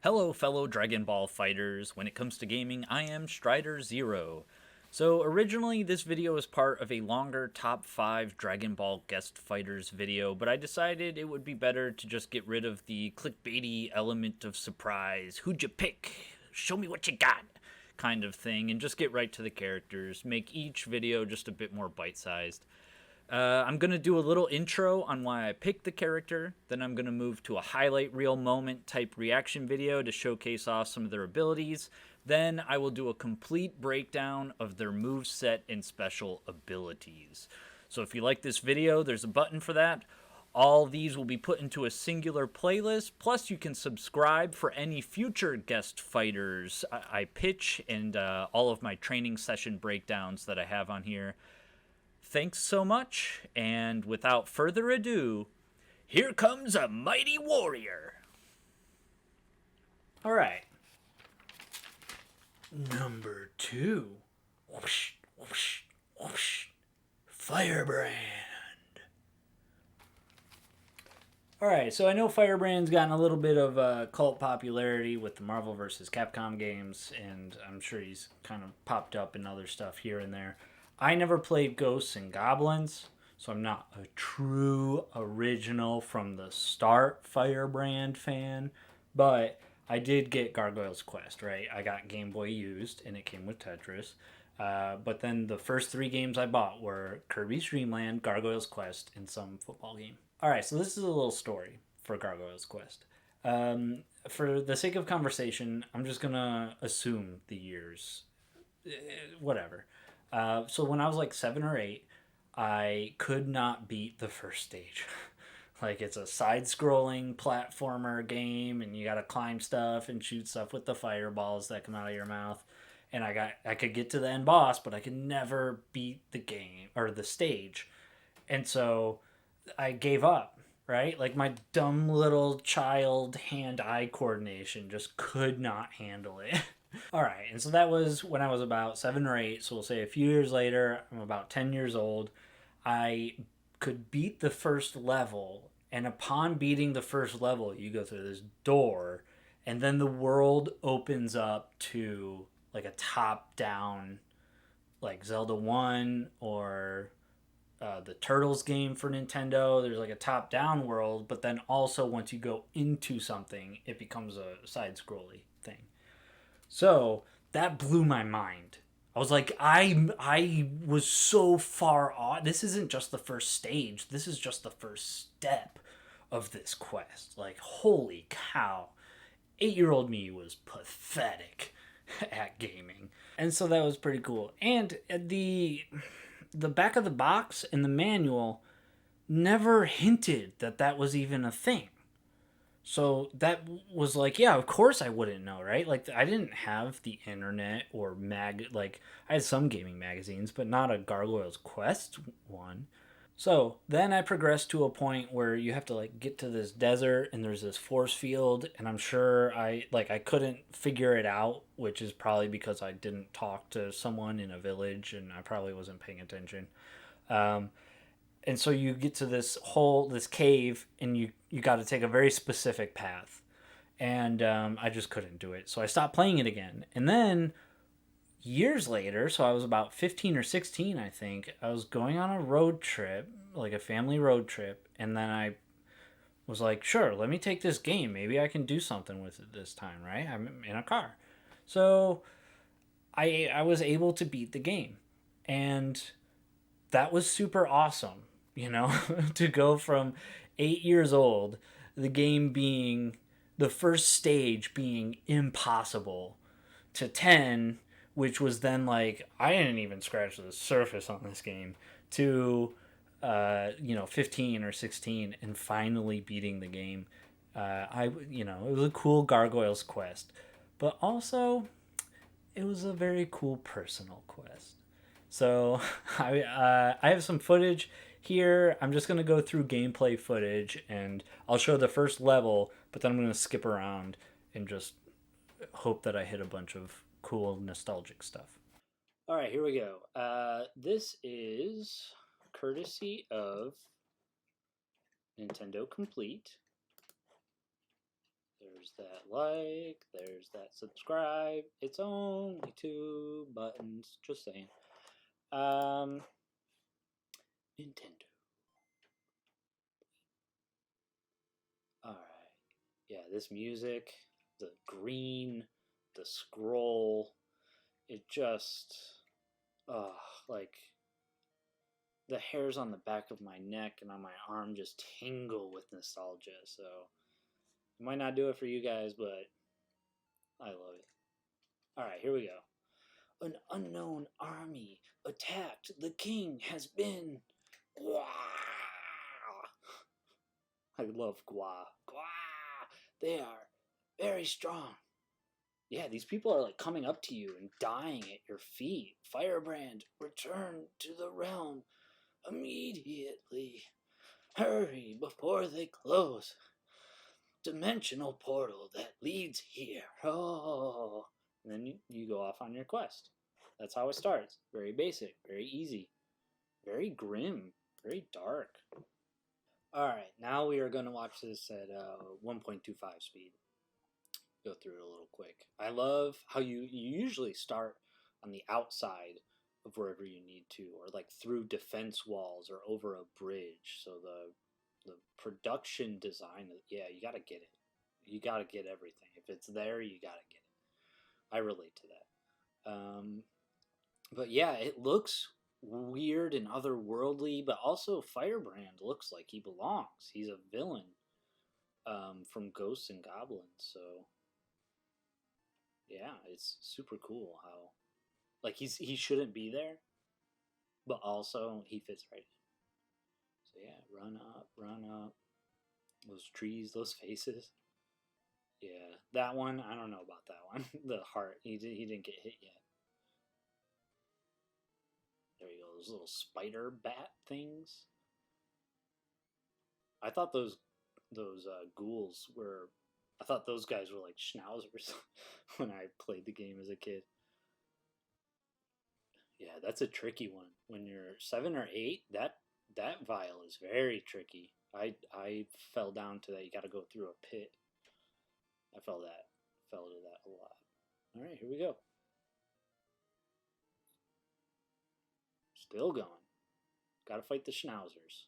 Hello, fellow Dragon Ball fighters. When it comes to gaming, I am Strider0. So, originally, this video was part of a longer top 5 Dragon Ball guest fighters video, but I decided it would be better to just get rid of the clickbaity element of surprise, who'd you pick? Show me what you got! Kind of thing, and just get right to the characters, make each video just a bit more bite sized. I'm going to do a little intro on why I picked the character, then I'm going to move to a highlight reel moment type reaction video to showcase off some of their abilities. Then I will do a complete breakdown of their moveset and special abilities. So if you like this video, there's a button for that. All these will be put into a singular playlist, plus you can subscribe for any future guest fighters I pitch and all of my training session breakdowns that I have on here. Thanks so much, and without further ado, here comes a mighty warrior. All right. Number 2. Whoosh, whoosh, whoosh. Firebrand. All right, so I know Firebrand's gotten a little bit of cult popularity with the Marvel vs. Capcom games, and I'm sure he's kind of popped up in other stuff here and there. I never played Ghosts and Goblins, so I'm not a true original from the start Firebrand fan, but I did get Gargoyle's Quest, right? I got Game Boy used, and it came with Tetris. But then the first 3 games I bought were Kirby's Dream Land, Gargoyle's Quest, and some football game. All right, so this is a little story for Gargoyle's Quest. For the sake of conversation, I'm just going to assume the years. Whatever. So when I was like 7 or 8, I could not beat the first stage. Like, it's a side-scrolling platformer game, and you gotta climb stuff and shoot stuff with the fireballs that come out of your mouth. And I could get to the end boss, but I could never beat the game or the stage. And so I gave up, right? Like, my dumb little child hand-eye coordination just could not handle it. All right, and so that was when I was about 7 or 8. So we'll say a few years later, I'm about 10 years old. I could beat the first level, and upon beating the first level, you go through this door, and then the world opens up to like a top-down, like Zelda 1 or the Turtles game for Nintendo. There's like a top-down world, but then also once you go into something, it becomes a side-scrolly thing. So that blew my mind. I was like, I was so far off. This isn't just the first stage. This is just the first step of this quest. Like, holy cow. 8-year-old me was pathetic at gaming. And so that was pretty cool. And the back of the box and the manual never hinted that that was even a thing. So that was like, yeah, of course I wouldn't know, right? Like, I didn't have the internet or like, I had some gaming magazines, but not a Gargoyle's Quest one. So then I progressed to a point where you have to like get to this desert and there's this force field, and I'm sure I couldn't figure it out, which is probably because I didn't talk to someone in a village and I probably wasn't paying attention. Um, and so you get to this cave, and you got to take a very specific path, and I just couldn't do it, so I stopped playing it again. And then years later, so I was about 15 or 16, I think, I was going on a road trip, like a family road trip, and then I was like, sure, let me take this game, maybe I can do something with it this time, right? I'm in a car. So I was able to beat the game, and that was super awesome, you know, to go from 8 years old, the game being the first stage being impossible, to 10, which was then like, I didn't even scratch the surface on this game, to 15 or 16 and finally beating the game. It was a cool Gargoyle's Quest, but also it was a very cool personal quest. So I have some footage here. I'm just gonna go through gameplay footage, and I'll show the first level, but then I'm gonna skip around and just hope that I hit a bunch of cool nostalgic stuff. All right, here we go. This is courtesy of Nintendo Complete. There's that like, there's that subscribe. It's only 2 buttons, just saying. Nintendo. Alright. Yeah, this music, the green, the scroll, it just, like, the hairs on the back of my neck and on my arm just tingle with nostalgia. So, it might not do it for you guys, but I love it. Alright, here we go. An unknown army attacked. The king has been. Gwah! I love Gwa. Gwa! They are very strong. Yeah, these people are like coming up to you and dying at your feet. Firebrand, return to the realm immediately. Hurry before they close. Dimensional portal that leads here. Oh. And then you go off on your quest. That's how it starts. Very basic, very easy, very grim, very dark. Alright, now we are going to watch this at 1.25 speed. Go through it a little quick. I love how you usually start on the outside of wherever you need to, or like through defense walls or over a bridge. So the production design, yeah, you got to get it. You got to get everything. If it's there, you got to get it. I relate to that. But yeah, it looks weird and otherworldly, but also Firebrand looks like he belongs. He's a villain from Ghosts and Goblins, so yeah, it's super cool how like he shouldn't be there, but also he fits right in. So yeah, run up. Those trees, those faces. Yeah, that one, I don't know about that one. The heart, he didn't get hit yet. There you go, those little spider bat things. I thought those ghouls were. I thought those guys were like schnauzers when I played the game as a kid. Yeah, that's a tricky one. When you're 7 or 8, that vial is very tricky. I fell down to that. You got to go through a pit. I fell to that a lot. All right, here we go. Still going. Got to fight the schnauzers.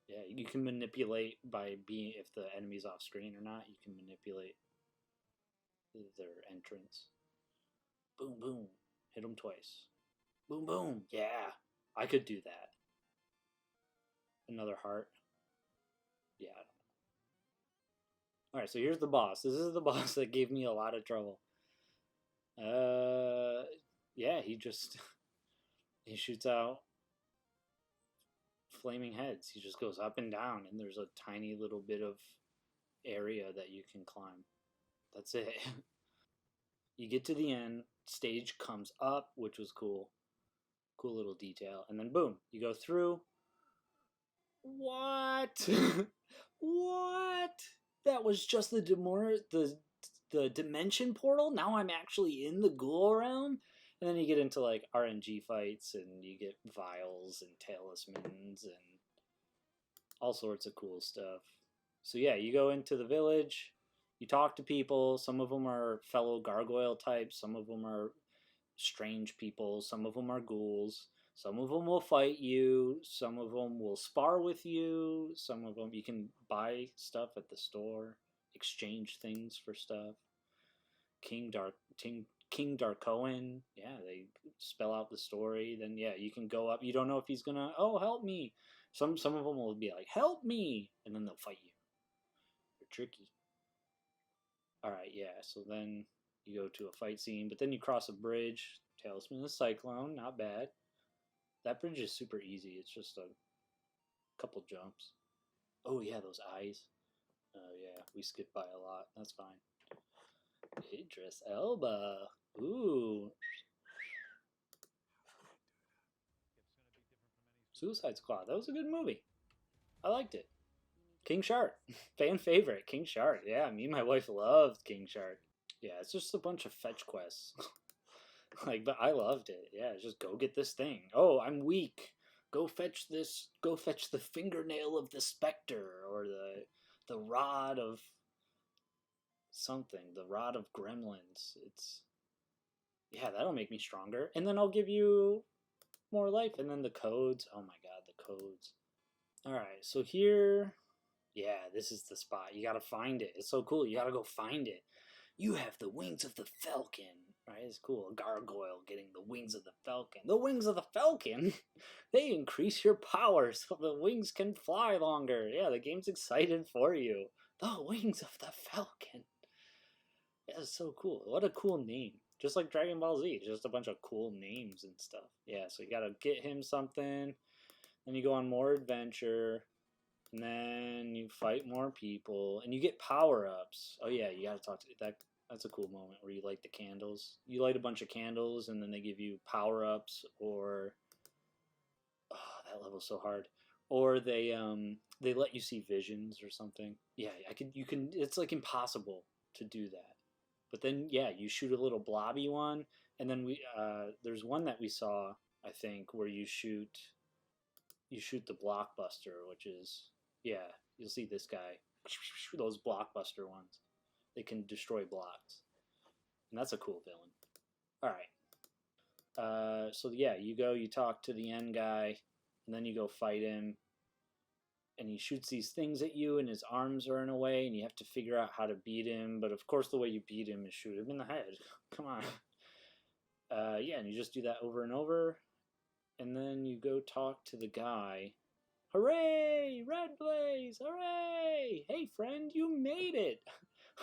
Yeah, you can manipulate by being, if the enemy's off screen or not, you can manipulate their entrance. Boom, boom. Hit them twice. Boom, boom. Yeah, I could do that. Another heart. Yeah, I don't know. Alright, so here's the boss. This is the boss that gave me a lot of trouble. Yeah, he shoots out flaming heads. He just goes up and down, and there's a tiny little bit of area that you can climb. That's it. You get to the end, stage comes up, which was cool. Cool little detail. And then boom, you go through. What? What? That was just the dimension portal? Now I'm actually in the ghoul realm? And then you get into like RNG fights, and you get vials and talismans and all sorts of cool stuff. So yeah, you go into the village, you talk to people. Some of them are fellow gargoyle types, some of them are strange people, some of them are ghouls, some of them will fight you, some of them will spar with you, some of them you can buy stuff at the store, exchange things for stuff. King Darkoan, yeah, they spell out the story. Then yeah, you can go up. You don't know if he's gonna, oh, help me. Some of them will be like, help me, and then they'll fight you. They're tricky. All right, yeah. So then you go to a fight scene, but then you cross a bridge. Talisman of the Cyclone, not bad. That bridge is super easy. It's just a couple jumps. Oh yeah, those eyes. Oh yeah, we skip by a lot. That's fine. Idris Elba. Ooh. Suicide Squad. That was a good movie. I liked it. King Shark. Fan favorite. King Shark. Yeah, me and my wife loved King Shark. Yeah, it's just a bunch of fetch quests. Like, but I loved it. Yeah, it's just go get this thing. Oh, I'm weak. Go fetch this. Go fetch the fingernail of the specter, or the rod of something. The Rod of Gremlins. Yeah, that'll make me stronger. And then I'll give you more life. And then the codes. Oh my god, the codes. Alright, so here. Yeah, this is the spot. You gotta find it. It's so cool. You gotta go find it. You have the wings of the falcon. Right? It's cool. A gargoyle getting the wings of the falcon. The wings of the falcon? They increase your power so the wings can fly longer. Yeah, the game's excited for you. The wings of the falcon. That's so cool. What a cool name. Just like Dragon Ball Z. Just a bunch of cool names and stuff. Yeah, so you gotta get him something. Then you go on more adventure. And then you fight more people. And you get power-ups. Oh yeah, you gotta talk to that. That's a cool moment where you light the candles. You light a bunch of candles and then they give you power-ups, or oh, that level's so hard. Or they let you see visions or something. Yeah, you can it's like impossible to do that. But then yeah, you shoot a little blobby one, and then there's one that we saw, I think, where you shoot the blockbuster, which is, yeah, you'll see this guy. Those blockbuster ones. They can destroy blocks. And that's a cool villain. Alright. So yeah, you talk to the end guy, and then you go fight him. And he shoots these things at you, and his arms are in a way, and you have to figure out how to beat him. But of course, the way you beat him is shoot him in the head. Come on. Yeah, and you just do that over and over. And then you go talk to the guy. Hooray! Red Blaze! Hooray! Hey, friend, you made it!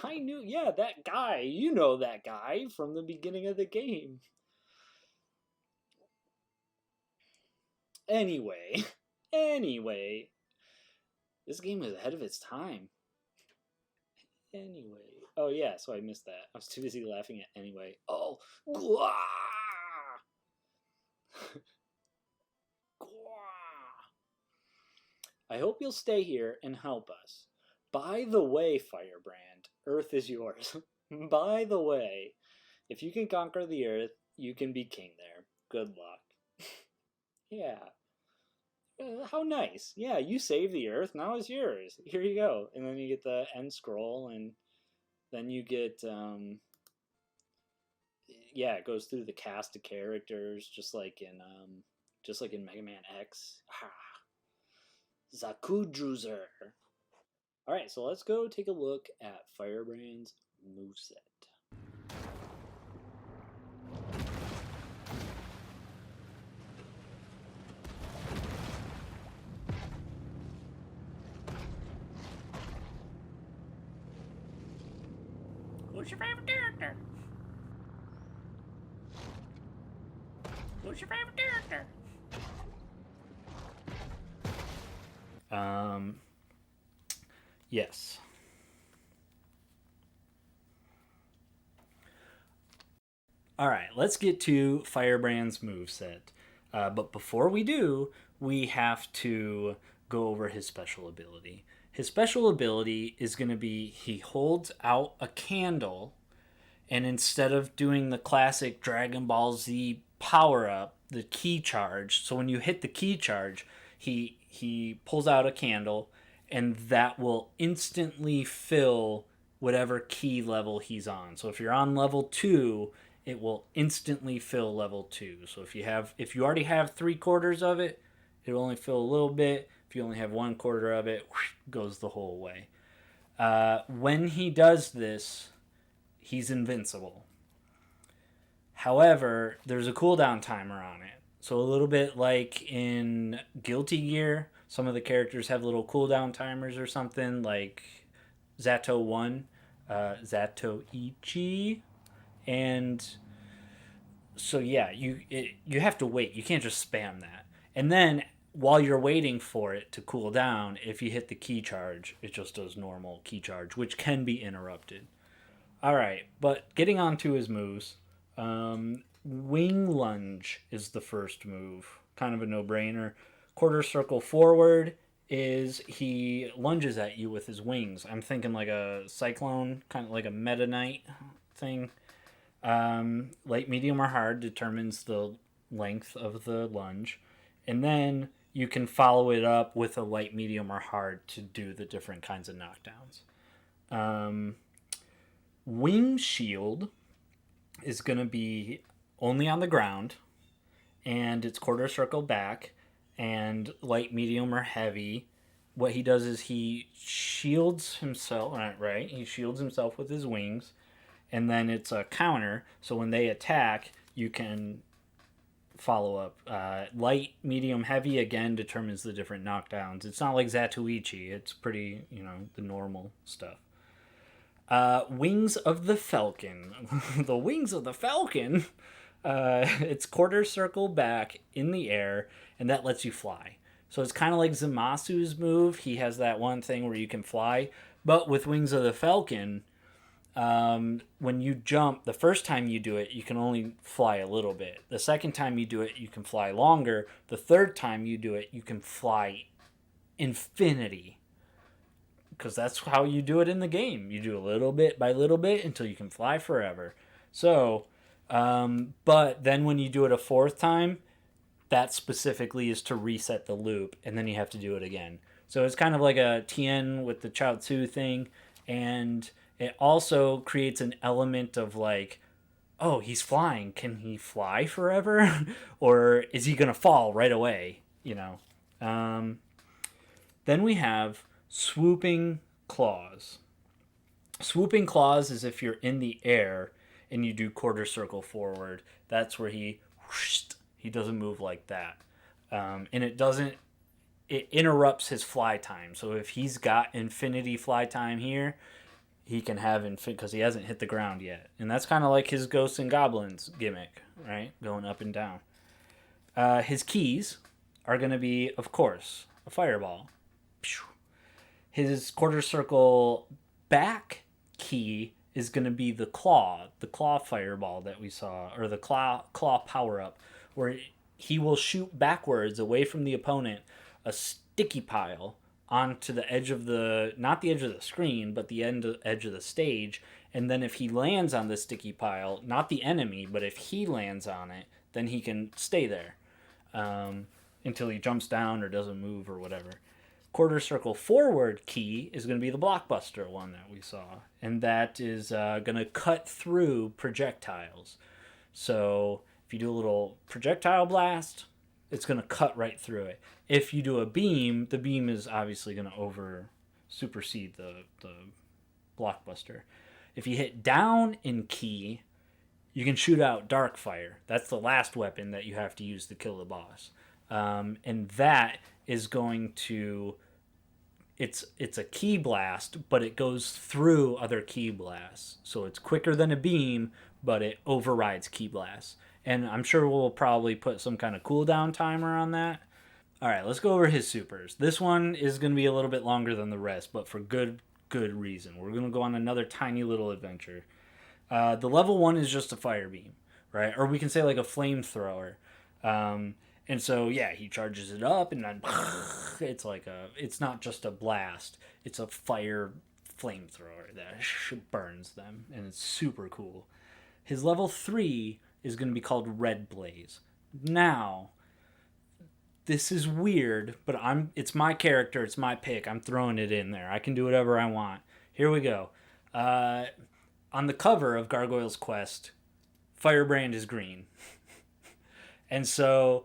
I knew, yeah, that guy. You know that guy from the beginning of the game. Anyway, this game is ahead of its time. Anyway. Oh, yeah, so I missed that. I was too busy laughing at anyway. Oh, Gwah! I hope you'll stay here and help us. By the way, Firebrand, Earth is yours. By the way, if you can conquer the Earth, you can be king there. Good luck. Yeah. How nice. Yeah, you saved the Earth, now it's yours. Here you go. And then you get the end scroll, and then you get, yeah, it goes through the cast of characters, just like in Mega Man X. Zakudruzer. Alright, so let's go take a look at Firebrand's moveset. Who's your favorite character? Who's your favorite character? Yes. Alright, let's get to Firebrand's moveset. But before we do, we have to go over his special ability. His special ability is going to be he holds out a candle, and instead of doing the classic Dragon Ball Z power up, the key charge, so when you hit the key charge, he pulls out a candle, and that will instantly fill whatever key level he's on. So if you're on level 2, it will instantly fill level 2. So if you already have 3/4 of it, it'll only fill a little bit. If you only have 1/4 of it, whoosh, goes the whole way. When he does this, he's invincible. However, there's a cooldown timer on it. So a little bit like in Guilty Gear, some of the characters have little cooldown timers or something, like Zato 1, Zato Ichi, and so yeah, you have to wait. You can't just spam that. And then while you're waiting for it to cool down, if you hit the key charge, it just does normal key charge, which can be interrupted. All right, but getting on to his moves, wing lunge is the first move. Kind of a no-brainer. Quarter circle forward is he lunges at you with his wings. I'm thinking like a cyclone, kind of like a Meta Knight thing. Light, medium, or hard determines the length of the lunge. And then you can follow it up with a light, medium, or hard to do the different kinds of knockdowns. Wing shield is going to be only on the ground, and it's quarter circle back, and light, medium, or heavy. What he does is he shields himself, right? He shields himself with his wings, and then it's a counter. So when they attack, you can follow up. Light, medium, heavy again determines the different knockdowns. It's not like Zatuichi. It's pretty, the normal stuff. Wings of the Falcon. The Wings of the Falcon. It's quarter circle back in the air, and that lets you fly. So it's kind of like Zamasu's move. He has that one thing where you can fly. But with Wings of the Falcon, when you jump, the first time you do it, you can only fly a little bit. The second time you do it, you can fly longer. The third time you do it, you can fly infinity. Because that's how you do it in the game. You do a little bit by little bit until you can fly forever. So, but then when you do it a fourth time, that specifically is to reset the loop, and then you have to do it again. So it's kind of like a Tien with the Chaozu thing, and it also creates an element of like, oh, he's flying. Can he fly forever? Or is he going to fall right away? Then we have swooping claws. Swooping claws is if you're in the air and you do quarter circle forward. That's where he doesn't move like that. And it interrupts his fly time. So if he's got infinity fly time here, he can have because he hasn't hit the ground yet. And that's kind of like his Ghosts and Goblins gimmick, right? Going up and down. His keys are going to be, of course, a fireball. His quarter circle back key is going to be the claw fireball that we saw, or the claw power up, where he will shoot backwards away from the opponent a sticky pile onto the edge of not the edge of the screen, but the edge of the stage. And then if he lands on the sticky pile, not the enemy, but if he lands on it, then he can stay there until he jumps down or doesn't move or whatever. Quarter circle forward key is going to be the blockbuster one that we saw, and that is going to cut through projectiles. So if you do a little projectile blast, it's going to cut right through it. If you do a beam, the beam is obviously going to supersede the blockbuster. If you hit down in key, you can shoot out dark fire. That's the last weapon that you have to use to kill the boss. And that is going to... It's a key blast, but it goes through other key blasts. So it's quicker than a beam, but it overrides key blasts. And I'm sure we'll probably put some kind of cooldown timer on that. All right, let's go over his supers. This one is going to be a little bit longer than the rest, but for good reason. We're going to go on another tiny little adventure. The level 1 is just a fire beam, right? Or we can say like a flamethrower. And so, yeah, he charges it up, and then it's not just a blast. It's a fire flamethrower that burns them, and it's super cool. His level 3 is going to be called Red Blaze. Now, this is weird, but it's my character, it's my pick. I'm throwing it in there. I can do whatever I want. Here we go. On the cover of Gargoyle's Quest, Firebrand is green. And so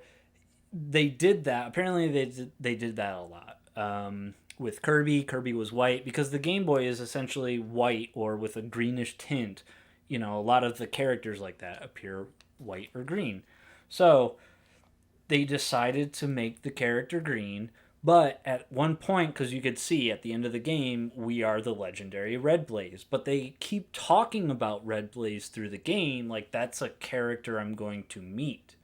they did that. Apparently they did that a lot. With Kirby was white, because the Game Boy is essentially white or with a greenish tint. A lot of the characters like that appear white or green. So they decided to make the character green, but at one point, because you could see at the end of the game, we are the legendary Red Blaze. But they keep talking about Red Blaze through the game like that's a character I'm going to meet.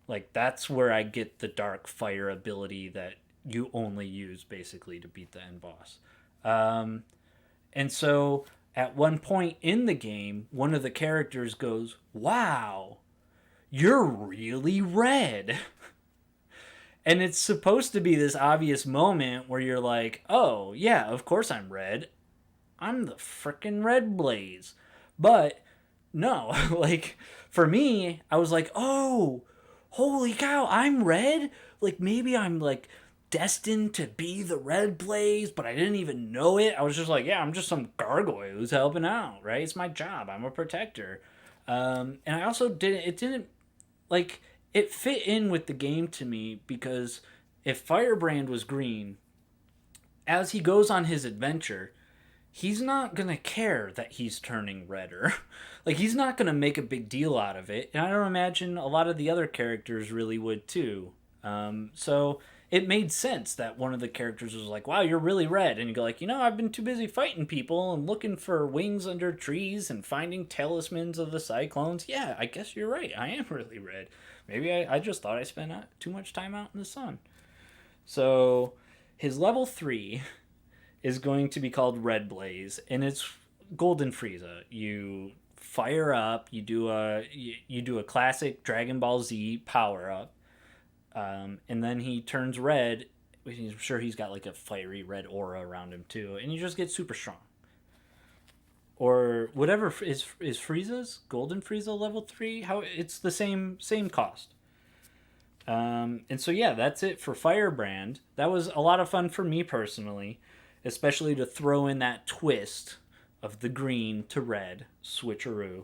Like, that's where I get the dark fire ability that you only use, basically, to beat the end boss. And so, at one point in the game, one of the characters goes, "Wow, you're really red." And it's supposed to be this obvious moment where you're like, oh, yeah, of course I'm red. I'm the frickin' Red Blaze. But, no, like, for me, I was like, oh, holy cow, I'm red? Like, maybe I'm, like, destined to be the Red Blaze, but I didn't even know it. I was just like, yeah, I'm just some gargoyle who's helping out, right? It's my job. I'm a protector. And I also didn't, like, it fit in with the game to me because if Firebrand was green, as he goes on his adventure, he's not going to care that he's turning redder. Like, he's not going to make a big deal out of it. And I don't imagine a lot of the other characters really would, too. So it made sense that one of the characters was like, wow, you're really red. And you go like, I've been too busy fighting people and looking for wings under trees and finding talismans of the cyclones. Yeah, I guess you're right. I am really red. Maybe I just thought I spent too much time out in the sun. So his level 3 is going to be called Red Blaze, and it's Golden Frieza. You fire up, you do a classic Dragon Ball Z power up, and then he turns red. I'm sure he's got like a fiery red aura around him too, and you just get super strong. Or whatever is Frieza's Golden Frieza level 3. How it's the same cost. And so yeah, that's it for Firebrand. That was a lot of fun for me personally, especially to throw in that twist of the green to red switcheroo.